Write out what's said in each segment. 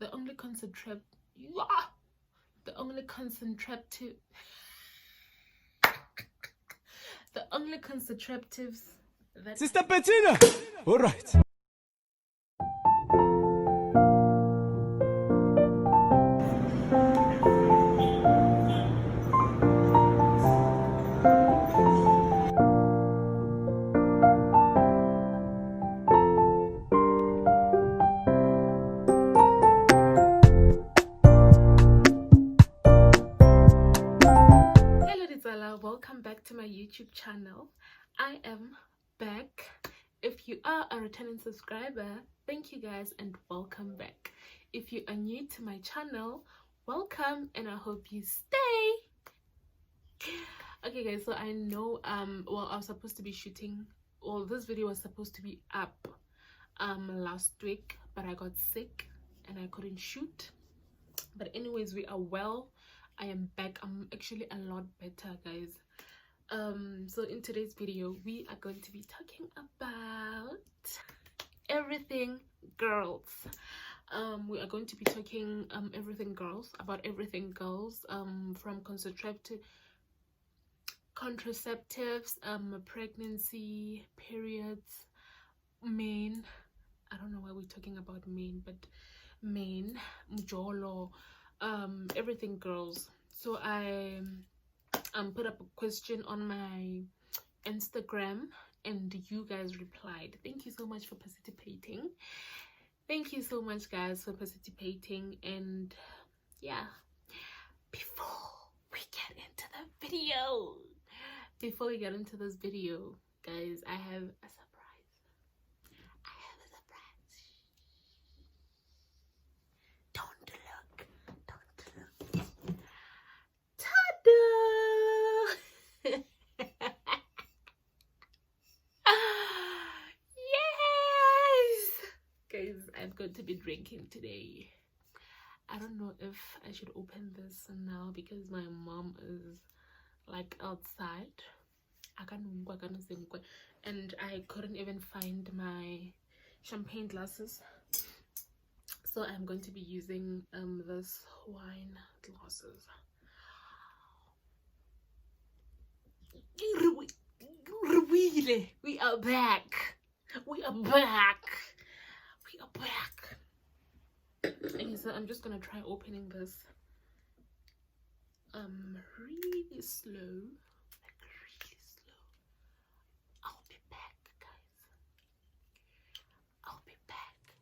the only contraceptive contraceptives that Sister Bettina. All right. Hello Ditsala, welcome back to my YouTube channel. I am back. If you are a returning subscriber, thank you guys and welcome back. If you are new to my channel, welcome and I hope you stay. Okay guys, so I know well, I was supposed to be shooting, well, this video was supposed to be up last week, but I got sick and I couldn't shoot. But anyways, we are well. I am back. I'm actually a lot better, guys. So in today's video we are going to be talking about everything girls. We are going to be talking about everything girls, from contraceptives, pregnancy, periods, men. I don't know why we're talking about men, but men, mjolo, everything girls. So I put up a question on my Instagram and you guys replied. Thank you so much for participating. Thank you so much guys for participating. And yeah, before we get into the video, this video, guys, I have a surprise. Don't look. Ta-da! Yes! Guys, I'm going to be drinking today. I don't know if I should open this now because my mom is like outside. And I couldn't even find my champagne glasses. So I'm going to be using this wine glasses. We are back. Okay, so I'm just gonna try opening this really slow. I'll be back, guys. I'll be back.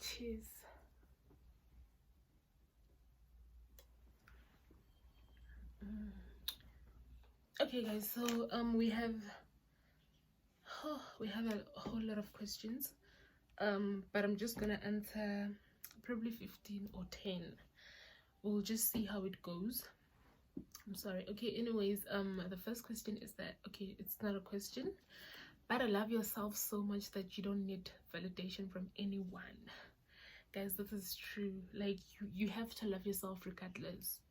Cheers. Okay guys, so we have a whole lot of questions, but I'm just gonna answer probably 15 or 10. We'll just see how it goes. I'm sorry. Okay, anyways, the first question is that, okay, it's not a question, but love yourself so much that you don't need validation from anyone. Guys, this is true. Like, you have to love yourself regardless.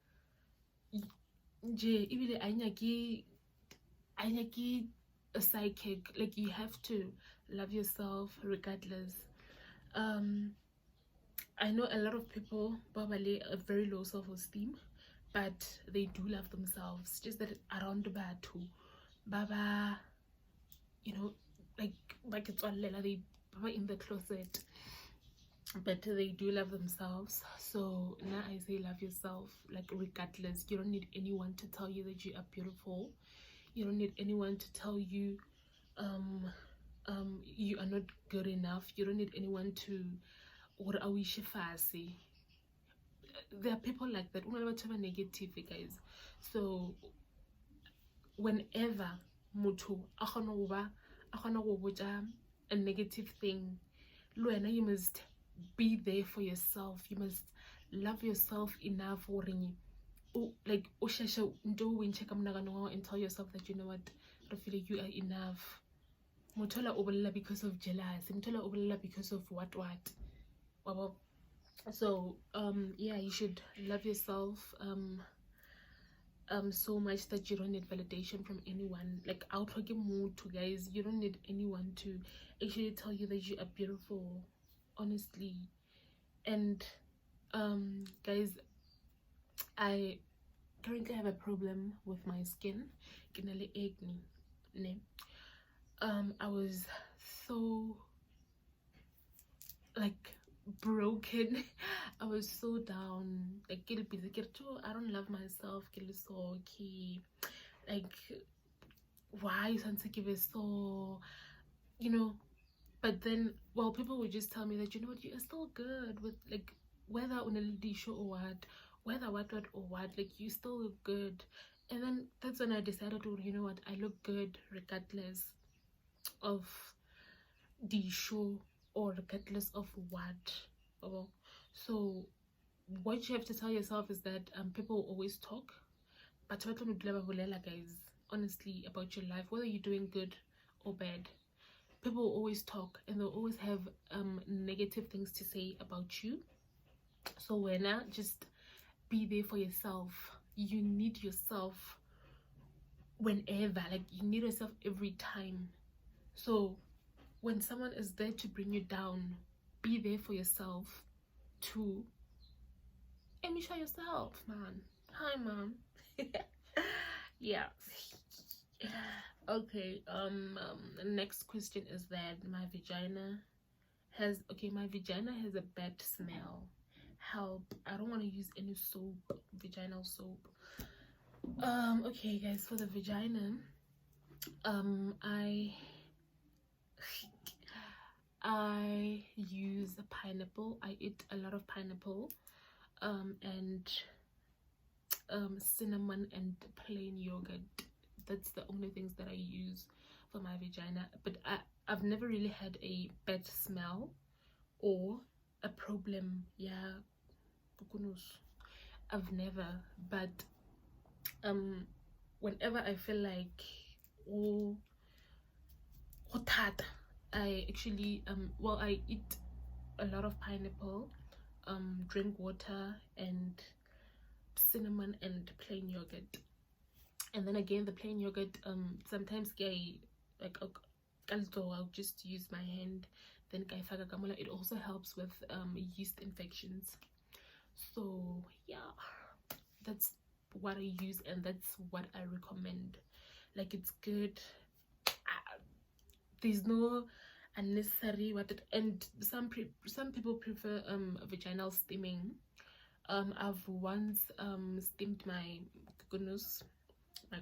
A psychic, like, you have to love yourself regardless. I know a lot of people probably a very low self-esteem, but they do love themselves. Just that around the batu baba, you know, like it's all they baba in the closet, but they do love themselves. So now I say love yourself, like, regardless. You don't need anyone to tell you that you are beautiful. You don't need anyone to tell you you are not good enough. You don't need anyone to, or are we shifasi. There are people like that. Negative, guys. So whenever mutu a negative thing, you must be there for yourself. You must love yourself enough, or like and tell yourself that, you know what, I feel like you are enough. Mutola obala because of jealousy, mutola obala because of what. So, yeah, you should love yourself. so much that you don't need validation from anyone. Like out mood to guys, you don't need anyone to actually tell you that you are beautiful, honestly. And guys, I currently have a problem with my skin. I was so like broken. I was so down, like I don't love myself, so okay, like why something give it so, you know. But then, well, people would just tell me that, you know what, you're still good with, like, whether on a lady show or what or what, like you still look good. And then that's when I decided to, you know what, I look good regardless of the show or regardless of what. Oh, so what you have to tell yourself is that people always talk, but guys, honestly, about your life, whether you're doing good or bad. People will always talk and they'll always have negative things to say about you. So when just be there for yourself. You need yourself whenever, like you need yourself every time. So when someone is there to bring you down, be there for yourself too. And show yourself, man. Hi, mom. Yeah. Okay. The next question is that my vagina has a bad smell. Help. I don't want to use any soap, vaginal soap. Okay guys, for the vagina, I use pineapple. I eat a lot of pineapple, and cinnamon and plain yogurt. That's the only things that I use for my vagina. But I've never really had a bad smell or a problem. Yeah, I've never. But whenever I feel like hot, I actually well, I eat a lot of pineapple, drink water and cinnamon and plain yogurt. And then again, the plain yogurt, sometimes like I'll just use my hand. Then it also helps with yeast infections. So yeah, that's what I use and that's what I recommend. Like it's good. There's no unnecessary and some people prefer vaginal steaming. I've once steamed my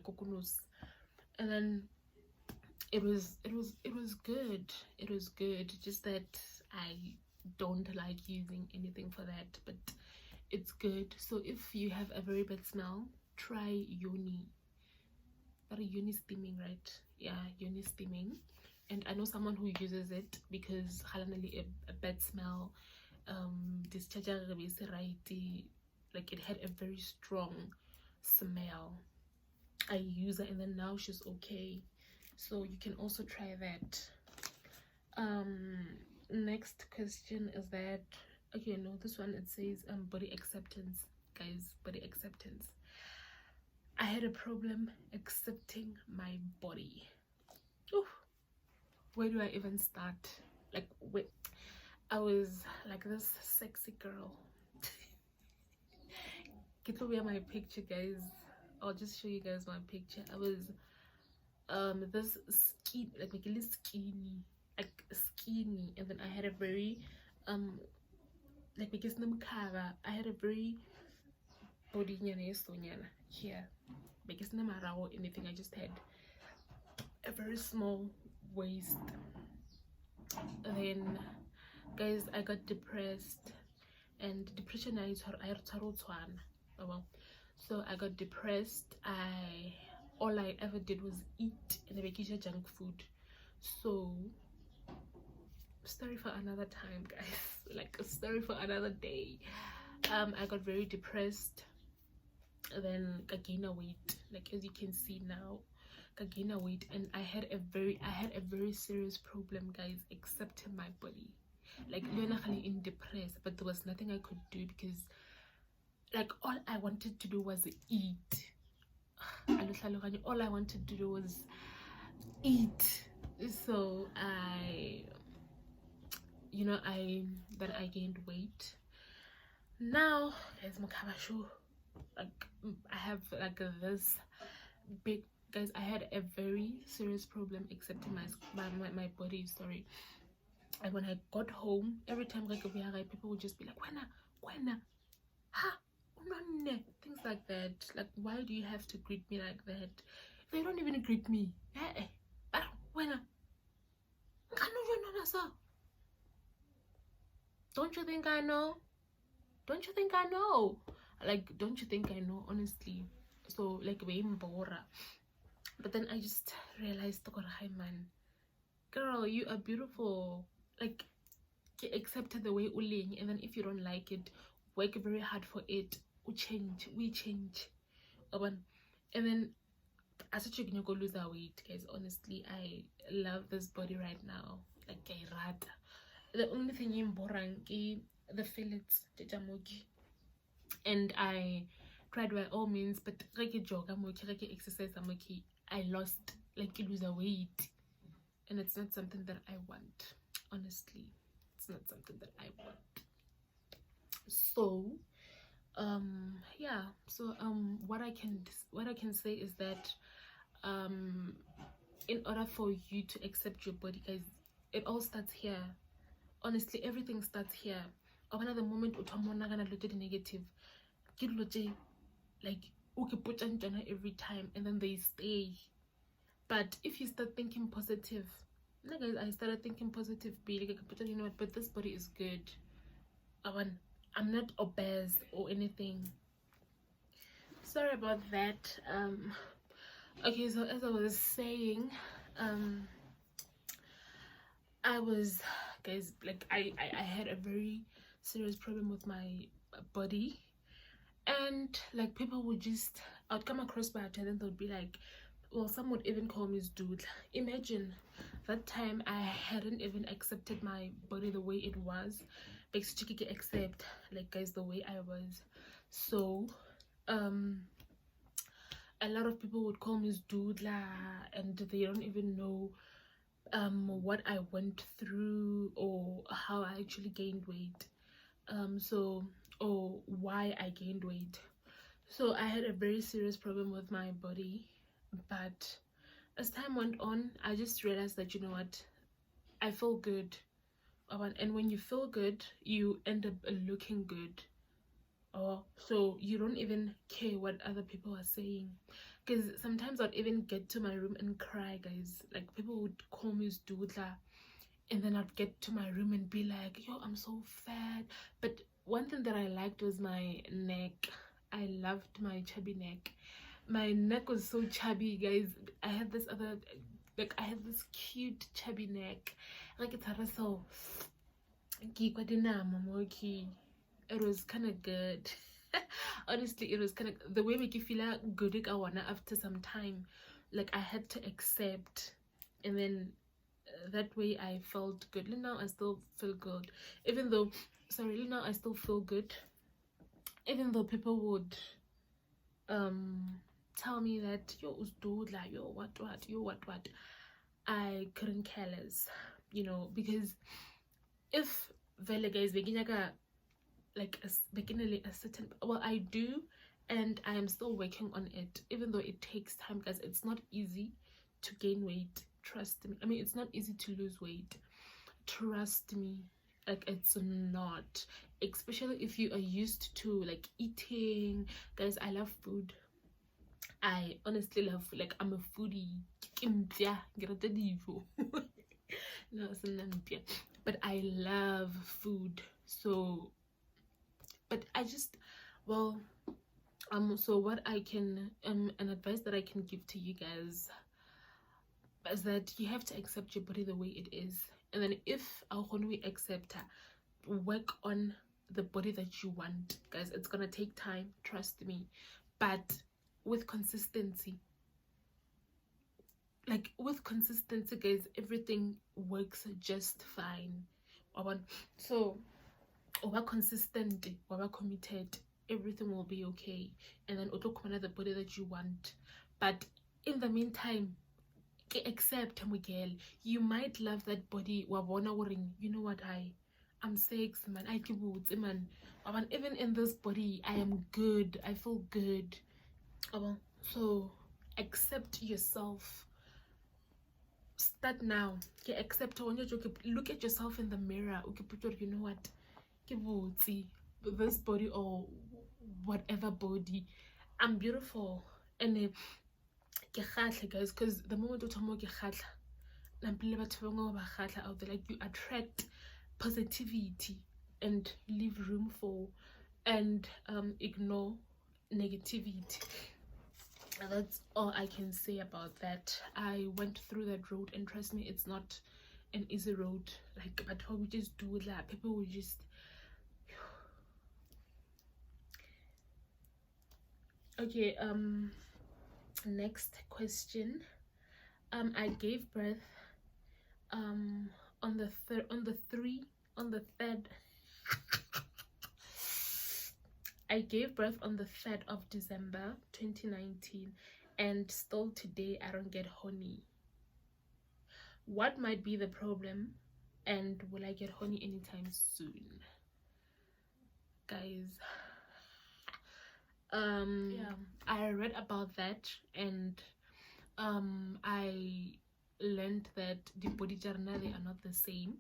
coconuts, and then it was good. It was good, just that I don't like using anything for that, but it's good. So if you have a very bad smell, try yoni steaming, right? Yeah, yoni steaming. And I know someone who uses it because a bad smell, discharge like it had a very strong smell. I use it and then now she's okay. So you can also try that. Next question is that, okay, no, this one, it says body acceptance. Guys, body acceptance. I had a problem accepting my body. Ooh, where do I even start? Like, wait, I was like this sexy girl. Get over my picture, guys. I'll just show you guys my picture. I was this skinny, like really skinny, and then I had a very like because I had a very body here because or anything. I just had a very small waist. And then guys, I got depressed, and depression so I got depressed. All I ever did was eat and make junk food. So story for another time, guys. Like a story for another day. I got very depressed, and then I gained weight, like as you can see now. I gained weight, and I had a very serious problem, guys, accepting my body. Like in depressed, but there was nothing I could do because like all I wanted to do was eat. all I wanted to do was eat. So I gained weight. Now guys, like I have like this big, guys, I had a very serious problem accepting my body. Sorry. And when I got home, every time like people would just be like, Wena, ha, unonne," things like that. Like, why do you have to greet me like that? They don't even greet me. Wena, don't you think I know? Don't you think I know? Like, don't you think I know, honestly? So like, but then I just realized, hi man, girl, you are beautiful. Like, accept the way uling, and then if you don't like it, work very hard for it. We change. And then as such, you can go lose our weight, guys. Honestly, I love this body right now. Like, I rata. The only thing in borang is the fillets, and I tried by all means, but like a jog, like a exercise, I lost, like, lose a weight, and it's not something that I want. Honestly, it's not something that I want. So yeah, so what I can say is that in order for you to accept your body, guys, it all starts here. Honestly, everything starts here. The moment negative, like every time, and then they stay. But if you start thinking positive, guys, I started thinking positive, you know what, but this body is good. I'm not obese or anything. Sorry about that. Okay, so as I was saying, I was, guys, like I had a very serious problem with my body, and like people would just, I'd come across my attendant, they would be like, well, some would even call me dude. Imagine that time I hadn't even accepted my body the way it was. Basically accept, like, guys, the way I was. So a lot of people would call me doodla, and they don't even know what I went through or how I actually gained weight, or why I gained weight. So I had a very serious problem with my body, but as time went on, I just realized that, you know what, I feel good. And when you feel good, you end up looking good. So you don't even care what other people are saying. Because sometimes I'd even get to my room and cry, guys. Like, people would call me Zdudla, and then I'd get to my room and be like, yo, I'm so fat. But one thing that I liked was my neck. I loved my chubby neck. My neck was so chubby, guys. I had this cute chubby neck. Like, it's so it was kind of good. Honestly, it was kind of the way make you feel good after some time. Like, I had to accept, and then that way I felt good. Now I still feel good, even though, sorry, now I still feel good, even though people would tell me that yo like yo what. I couldn't care less, you know, because if vele guys like a certain, well, I do, and I am still working on it, even though it takes time, guys. It's not easy to gain weight, trust me. I mean, it's not easy to lose weight, trust me. Like, it's not, especially if you are used to like eating, guys. I love food. I honestly love, like, I'm a foodie. No, but I love food. So, but I just, well, so what I can, an advice that I can give to you guys is that you have to accept your body the way it is, and then if we accept, work on the body that you want, guys. It's gonna take time, trust me, but with consistency, like with consistency, guys, everything works just fine. So we're consistent, we're committed, everything will be okay, and then it'll come the body that you want. But in the meantime, accept, Miguel. You might love that body. You know what, I'm sexy, man. I keep man. Even in this body, I am good. I feel good. So accept yourself. Start now. Accept. Look at yourself in the mirror. You know what? This body or whatever body, I'm beautiful. And guys, because the moment you talk about out there, like, you attract positivity and leave room for and ignore negativity. And that's all I can say about that. I went through that road, and trust me, it's not an easy road. Like, but what we just do that, people will just okay. Next question. I gave birth on the third I gave birth on the 3rd of December 2019, and still today I don't get honey. What might be the problem, and will I get honey anytime soon? Guys, yeah, I read about that, and I learned that the body journal, they are not the same,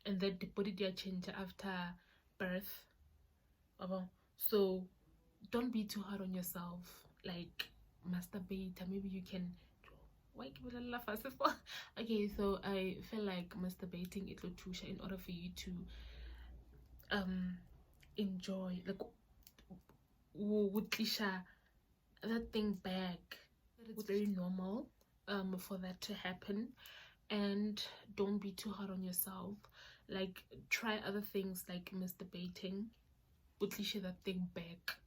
and that the body change after birth. So don't be too hard on yourself. Like, masturbate, maybe you can. Why give it a laugh? Okay, so I feel like masturbating it in order for you to enjoy, like, that thing back. It's very normal for that to happen, and don't be too hard on yourself. Like, try other things like masturbating, that thing back,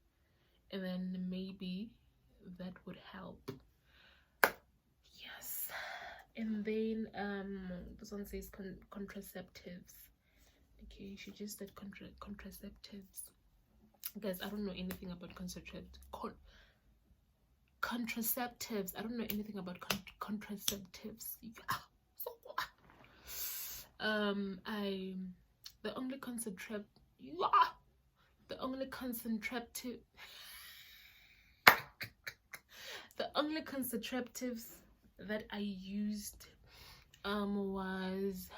and then maybe that would help. Yes. And then this one says contraceptives. Okay, she just said contraceptives. Guys, I don't know anything about contraceptives. I don't know anything about contraceptives. The only contraceptives that I used was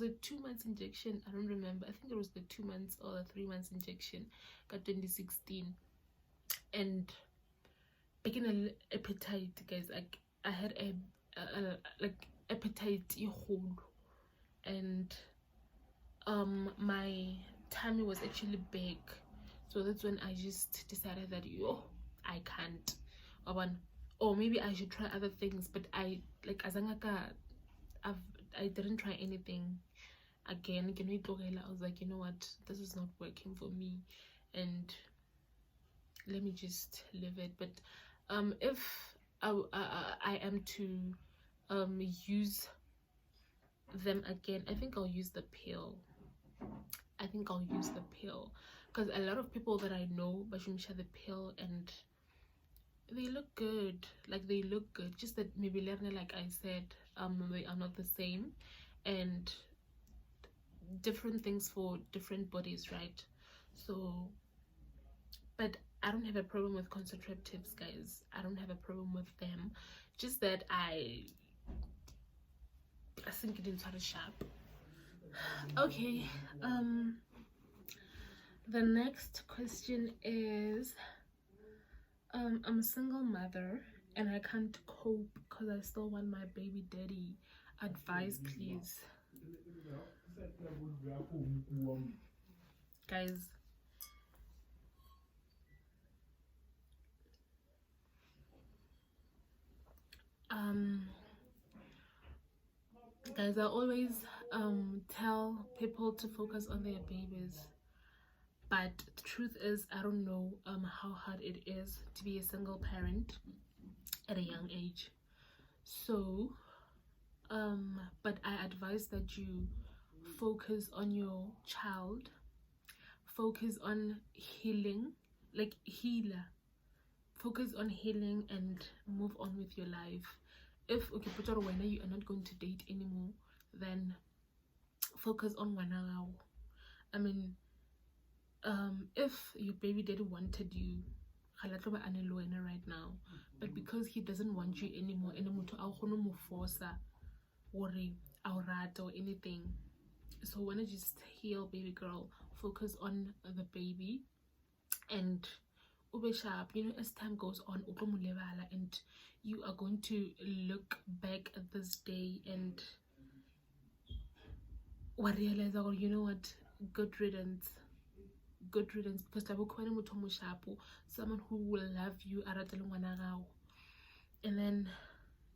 a 2 months injection. I don't remember. I think it was the 2 months or the 3 months injection. Got 2016, and picking an appetite, guys. Like, I had a like appetite whole, and my tummy was actually big, so that's when I just decided that I can't, or maybe I should try other things. But I didn't try anything again. I was like, you know what, this is not working for me, and let me just leave it. But if I am to use them again, I think I'll use the pill. Because a lot of people that I know bashumsha the pill, and they look good. Just that maybe like I said, they are not the same, and different things for different bodies, right? So, but I don't have a problem with contraceptives, guys. I don't have a problem with them. Just that I think it into sharp. Okay, the next question is, I'm a single mother and I can't cope because I still want my baby daddy. Advice, please. Guys, I always tell people to focus on their babies, but the truth is, I don't know how hard it is to be a single parent at a young age. So but I advise that you focus on your child, focus on healing, like healer, focus on healing and move on with your life. If okay, when you are not going to date anymore, then focus on wanagao. I mean, if your baby daddy wanted you right now, but because he doesn't want you anymore, or anything, so wanna just heal, baby girl. Focus on the baby and ube sharp. You know, as time goes on, and you are going to look back at this day and realize, oh, you know what, good riddance, because someone who will love you, and then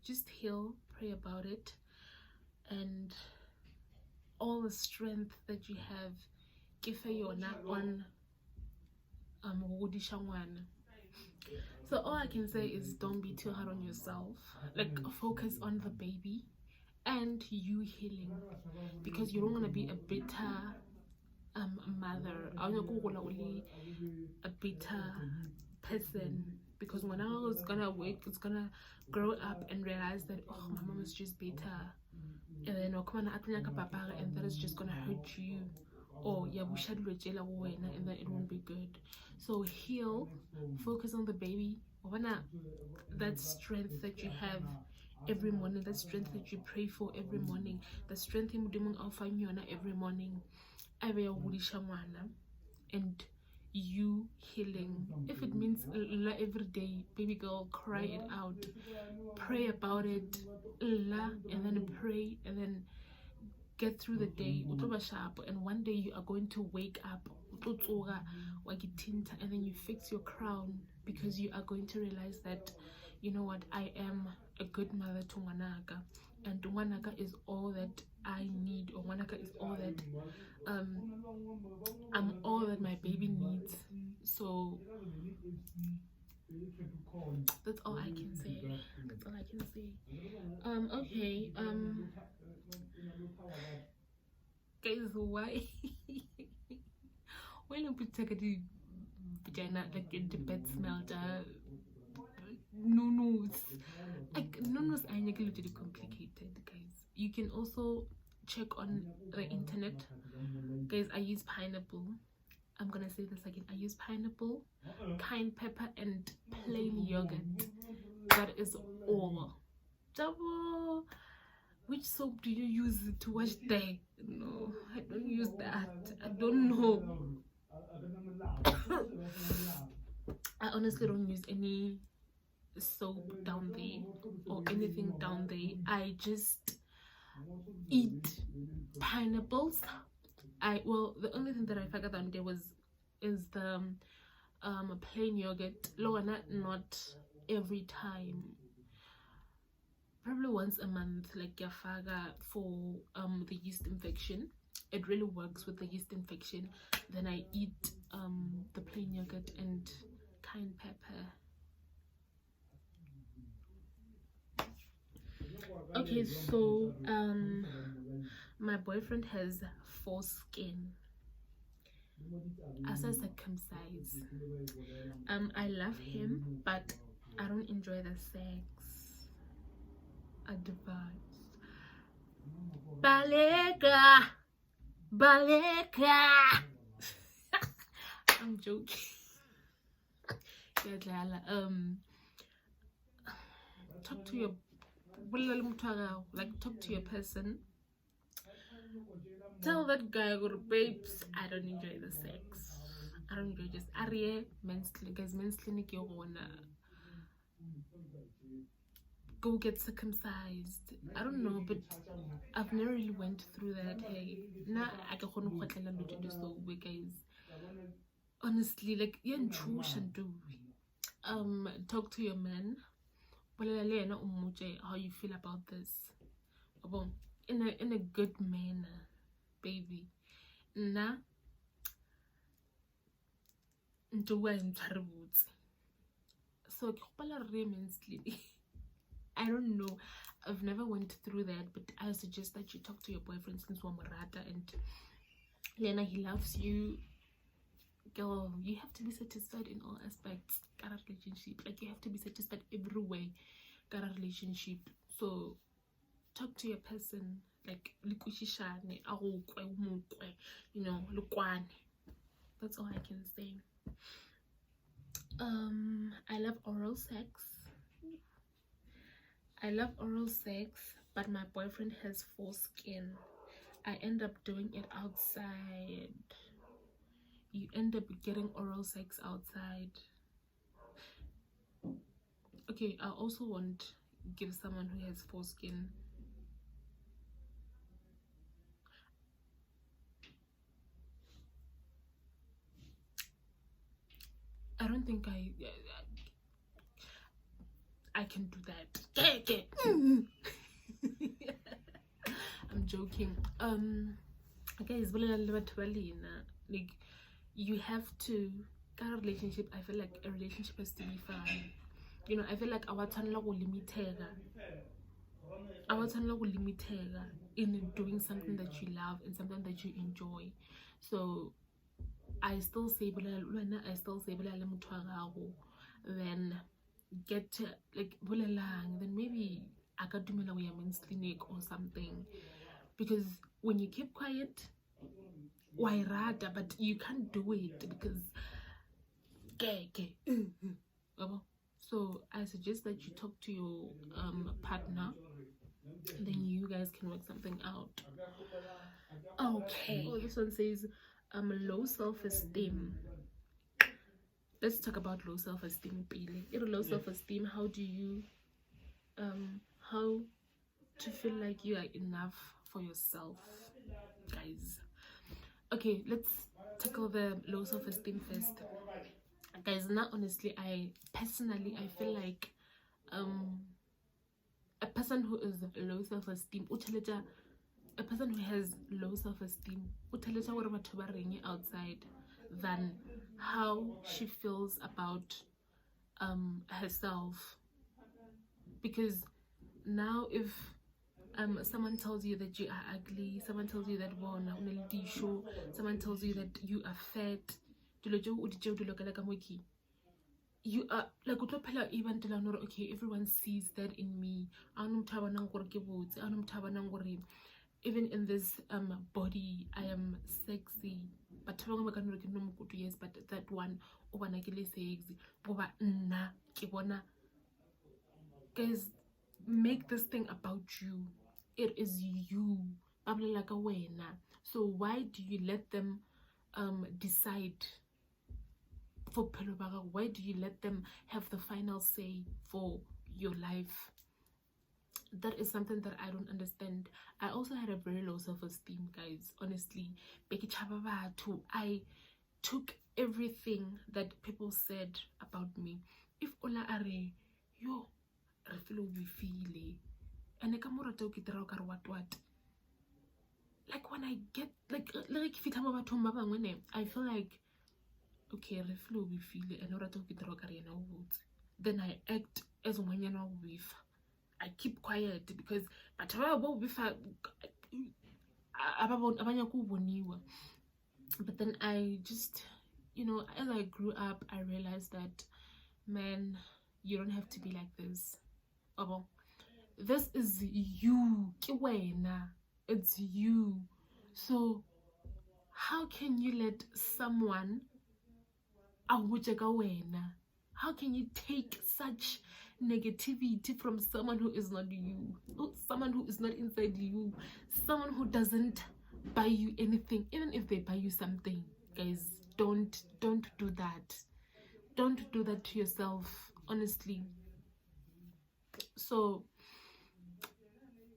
just heal, pray about it, and all the strength that you have, give her your on so all I can say is don't be too hard on yourself. Like, focus on the baby and you healing, because you don't want to be a bitter mother. A bitter person, because when I was gonna wait, it's gonna grow up and realize that, oh, my mom is just bitter, and then and that is just gonna hurt you, or and then it won't be good. So heal, focus on the baby, that strength that you have every morning, that strength that you pray for every morning, the strength every morning, and you healing. If it means every day, baby girl, cry it out, pray about it, and then pray, and then get through the day, and one day you are going to wake up, and then you fix your crown, because you are going to realize that, you know what, I am a good mother to Wanaka, and Wanaka is all that I need, or Wanaka is all that I'm all that my baby needs. So that's all I can say. Okay, guys, why when you put the vagina, like the bed smelled nunus, like nunus are really complicated, guys. You can also check on the internet, guys. I use pineapple. I'm gonna say this again. I use pineapple, cayenne pepper, and plain yogurt. That is all. Double. Which soap do you use to wash there? No, I don't use that. I don't know. I honestly don't use any soap down there or anything down there. I just eat pineapples. The only thing that I forgot down there is the plain yogurt. Not every time. Probably once a month, like yafaga for the yeast infection. It really works with the yeast infection. Then I eat the plain yogurt and cayenne pepper. Okay, so my boyfriend has foreskin. As a circumcised. I love him, but I don't enjoy the sex. Advice. Baleka. I'm joking. Talk to your talk to your person. Tell that guy, babes, I don't enjoy the sex. I don't enjoy just men's clinic. You wanna go get circumcised. I don't know, but I've never really went through that. Hey, now I can do so, guys. Honestly, like talk to your man. How you feel about this? In a good manner, baby. Nah. So I don't know. I've never went through that, but I suggest that you talk to your boyfriend since Wamarata and Lena, he loves you. Girl, you have to be satisfied in all aspects. Got a relationship, like you have to be satisfied every way. Got a relationship, so talk to your person, like likushishane, you know, lukwane. That's all I can say. I love oral sex. I love oral sex, but my boyfriend has foreskin. I end up doing it outside. You end up getting oral sex outside. Okay, I also won't give someone who has foreskin. I don't think I can do that. I'm joking. Guys, like you have to get a relationship. I feel like a relationship has to be fun. You know, I feel like our limited in doing something that you love and something that you enjoy. So I still say then get to like then maybe I got to a men's clinic or something, because when you keep quiet, why rather, but you can't do it because so I suggest that you talk to your partner, then you guys can work something out. Okay. Oh, this one says low self-esteem. Let's talk about low self-esteem. Low self-esteem, how do you how to feel like you are enough for yourself, guys? Okay, let's tackle the low self-esteem first, guys. Now honestly, I feel like a person who is low self-esteem, a person who has low self-esteem outside than how she feels about herself. Because now if someone tells you that you are ugly, someone tells you that someone tells you that you are fat, you are like okay, everyone sees that in me. Even in this body I am sexy, but yes, but that one sexy. Guys, make this thing about you. It is you. So why do you let them decide for Pelobaga? Why do you let them have the final say for your life? That is something that I don't understand. I also had a very low self-esteem, guys. Honestly, I took everything that people said about me. If Ola are yo refilo we feel and what, like when I get like I feel like okay, refilo we feel and then I act as with. I keep quiet because but then I just, you know, as I grew up, I realized that, man, you don't have to be like this. This is you. It's you. So how can you let someone how can you take such negativity from someone who is not you, someone who is not inside you, someone who doesn't buy you anything? Even if they buy you something, guys, don't do that. Don't do that to yourself, honestly. So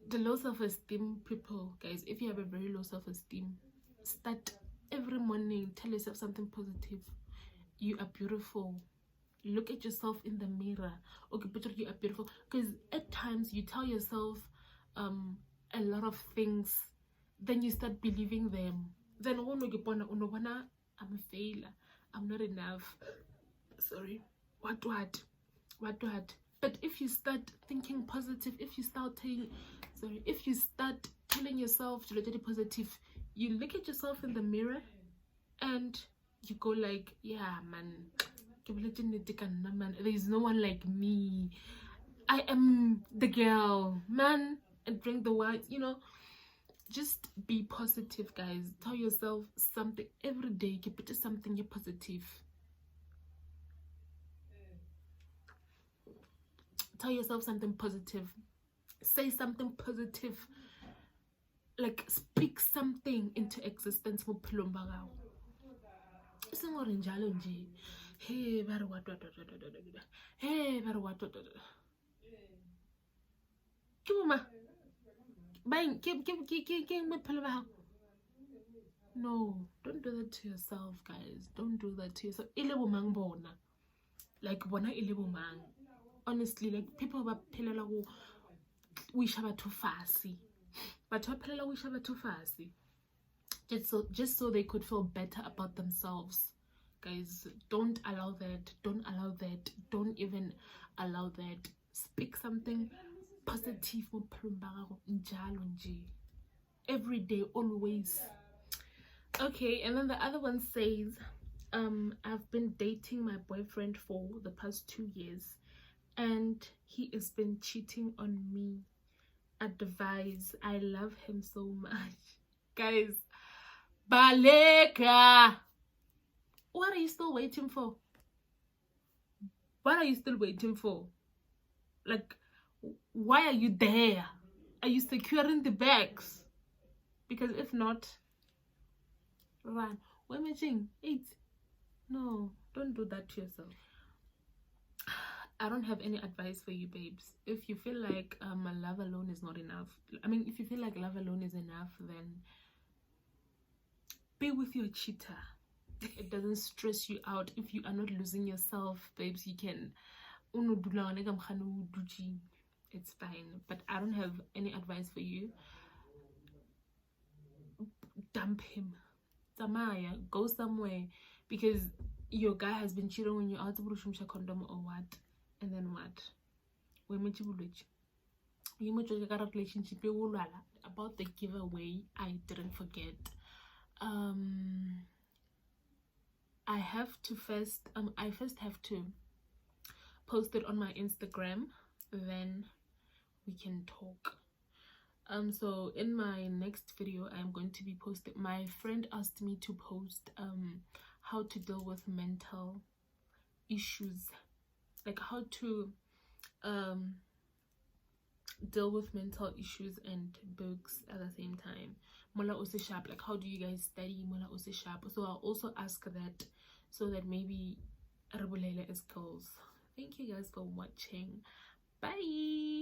the low self-esteem people, guys, if you have a very low self-esteem, start every morning, tell yourself something positive. You are beautiful. Look at yourself in the mirror. Okay, but you are beautiful. Because at times you tell yourself a lot of things, then you start believing them. Then I'm a failure, I'm not enough. Sorry. What? But if you start thinking positive, if you start telling yourself to look positive, you look at yourself in the mirror and you go like, yeah, man, there's no one like me. I am the girl, man, and drink the wine, you know. Just be positive, guys. Tell yourself something every day. Keep it something you're positive. Tell yourself something positive. Say something positive. Like, speak something into existence. Hey, no, don't do that to yourself, guys. Don't do that to yourself. Like, honestly, like, people are phelela go wish about too fast, but wish about too fast, just so they could feel better about themselves. Guys, don't allow that. Don't allow that. Don't even allow that. Speak something positive every day, always. Okay, and then the other one says, I've been dating my boyfriend for the past 2 years and he has been cheating on me. Advise. I love him so much. Guys, baleka. What are you still waiting for? What are you still waiting for? Like, why are you there? Are you securing the bags? Because if not, run. Women, eat. No, don't do that to yourself. I don't have any advice for you, babes. If you feel like love alone is not enough, I mean, if you feel like love alone is enough, then be with your cheater. It doesn't stress you out. If you are not losing yourself, babes, you can, it's fine. But I don't have any advice for you. Dump him. Tamaya, go somewhere, because your guy has been cheating on you out of condom or what, and then what? Relationship about the giveaway. I didn't forget. I first have to post it on my Instagram, then we can talk. So in my next video, I'm going to be posting, my friend asked me to post how to deal with mental issues, like how to deal with mental issues and books at the same time. Mola also sharp, like how do you guys study? Mola also sharp. So I'll also ask that, so that maybe Rabulela is girls. Thank you guys for watching. Bye.